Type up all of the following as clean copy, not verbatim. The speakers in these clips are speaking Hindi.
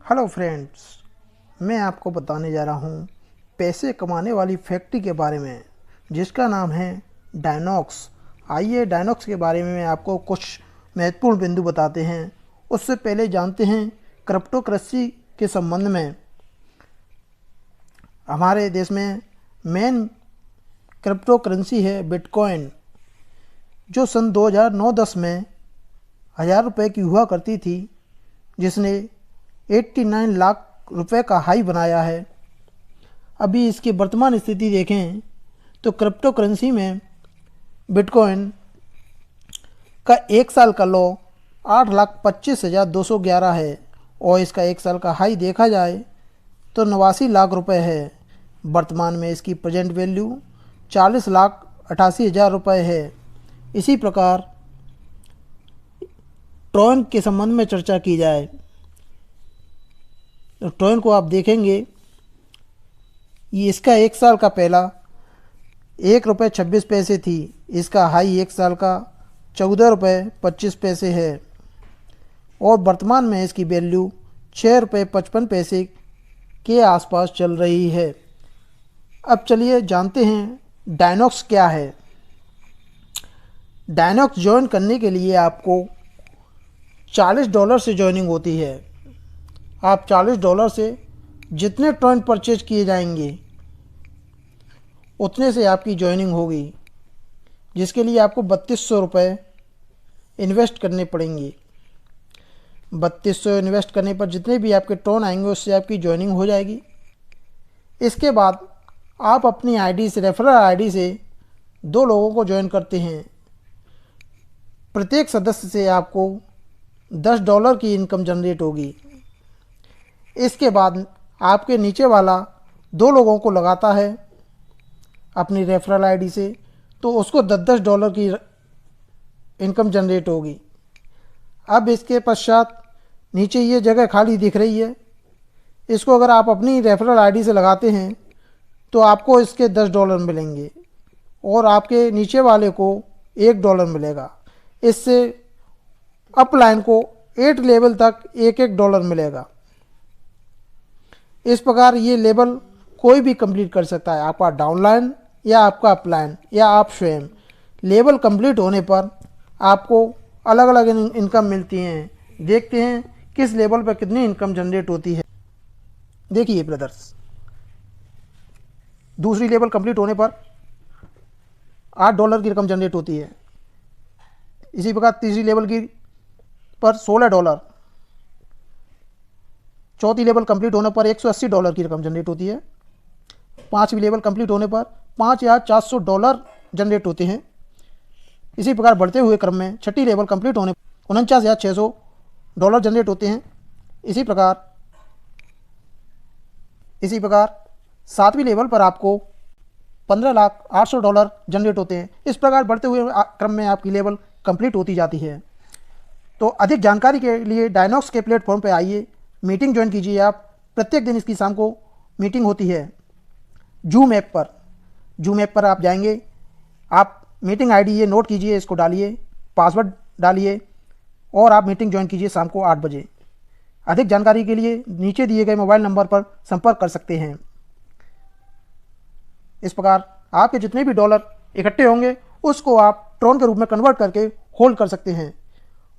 हेलो फ्रेंड्स, मैं आपको बताने जा रहा हूँ पैसे कमाने वाली फैक्ट्री के बारे में जिसका नाम है डायनॉक्स। आइए डायनॉक्स के बारे में मैं आपको कुछ महत्वपूर्ण बिंदु बताते हैं। उससे पहले जानते हैं क्रिप्टो करेंसी के संबंध में। हमारे देश में मेन क्रिप्टो करेंसी है बिटकॉइन, जो सन 2009-10 में 1000 रुपये की हुआ करती थी, जिसने 89 लाख रुपए का हाई बनाया है। अभी इसकी वर्तमान स्थिति देखें तो क्रिप्टो करेंसी में बिटकॉइन का 1 साल का लो 8,25,211 है और इसका 1 साल का हाई देखा जाए तो 89 लाख रुपए है। वर्तमान में इसकी प्रेजेंट वैल्यू 40,88,000 रुपये है। इसी प्रकार ट्रॉन के संबंध में चर्चा की जाए तो ट्रॉन को आप देखेंगे, ये इसका 1 साल का पहला 1 रुपये 26 पैसे थी। इसका हाई 1 साल का 14 रुपये 25 पैसे है और वर्तमान में इसकी वैल्यू 6 रुपये 55 पैसे के आसपास चल रही है। अब चलिए जानते हैं डायनॉक्स क्या है। डायनॉक्स ज्वाइन करने के लिए आपको $40 से ज्वाइनिंग होती है। आप $40 से जितने टॉइन परचेज किए जाएंगे उतने से आपकी ज्वाइनिंग होगी, जिसके लिए आपको 3200 रुपये इन्वेस्ट करने पड़ेंगे। 3200 इन्वेस्ट करने पर जितने भी आपके टॉन आएंगे उससे आपकी ज्वाइनिंग हो जाएगी। इसके बाद आप अपनी आईडी से, रेफरल आईडी से 2 लोगों को ज्वाइन करते हैं। प्रत्येक सदस्य से आपको $10 की इनकम जनरेट होगी। इसके बाद आपके नीचे वाला 2 लोगों को लगाता है अपनी रेफरल आईडी से, तो उसको $10 की इनकम जनरेट होगी। अब इसके पश्चात नीचे ये जगह खाली दिख रही है, इसको अगर आप अपनी रेफरल आईडी से लगाते हैं तो आपको इसके $10 मिलेंगे और आपके नीचे वाले को $1 मिलेगा। इससे अपलाइन को 8 लेवल तक $1 मिलेगा। इस प्रकार ये लेवल कोई भी कंप्लीट कर सकता है, आपका डाउनलाइन या आपका अपलाइन या आप स्वयं। लेवल कंप्लीट होने पर आपको अलग अलग इनकम मिलती हैं। देखते हैं किस लेवल पर कितनी इनकम जनरेट होती है। देखिए ब्रदर्स, दूसरी लेवल कंप्लीट होने पर $8 की रकम जनरेट होती है। इसी प्रकार तीसरी लेवल की पर $16, चौथी लेवल कंप्लीट होने पर $180 की रकम जनरेट होती है। 5वीं लेवल कंप्लीट होने पर $5,400 जनरेट होते हैं। इसी प्रकार बढ़ते हुए क्रम में 6ठी लेवल कंप्लीट होने पर $49,600 जनरेट होते हैं। इसी प्रकार 7वीं लेवल पर आपको $15,800 जनरेट होते हैं। इस प्रकार बढ़ते हुए क्रम में आपकी लेवल कंप्लीट होती जाती है। तो अधिक जानकारी के लिए डायनॉक्स के प्लेटफॉर्म पर आइए, मीटिंग ज्वाइन कीजिए। आप प्रत्येक दिन इसकी शाम को मीटिंग होती है जूम ऐप पर आप जाएंगे। आप मीटिंग आईडी ये नोट कीजिए, इसको डालिए, पासवर्ड डालिए और आप मीटिंग ज्वाइन कीजिए शाम को 8 बजे। अधिक जानकारी के लिए नीचे दिए गए मोबाइल नंबर पर संपर्क कर सकते हैं। इस प्रकार आपके जितने भी डॉलर इकट्ठे होंगे उसको आप ट्रॉन के रूप में कन्वर्ट करके होल्ड कर सकते हैं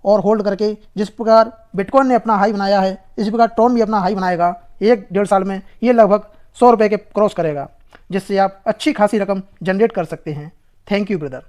और होल्ड करके जिस प्रकार बिटकॉइन ने अपना हाई बनाया है इसी प्रकार ट्रॉन भी अपना हाई बनाएगा। 1-1.5 साल में ये लगभग $100 के क्रॉस करेगा, जिससे आप अच्छी खासी रकम जनरेट कर सकते हैं। Thank you brother.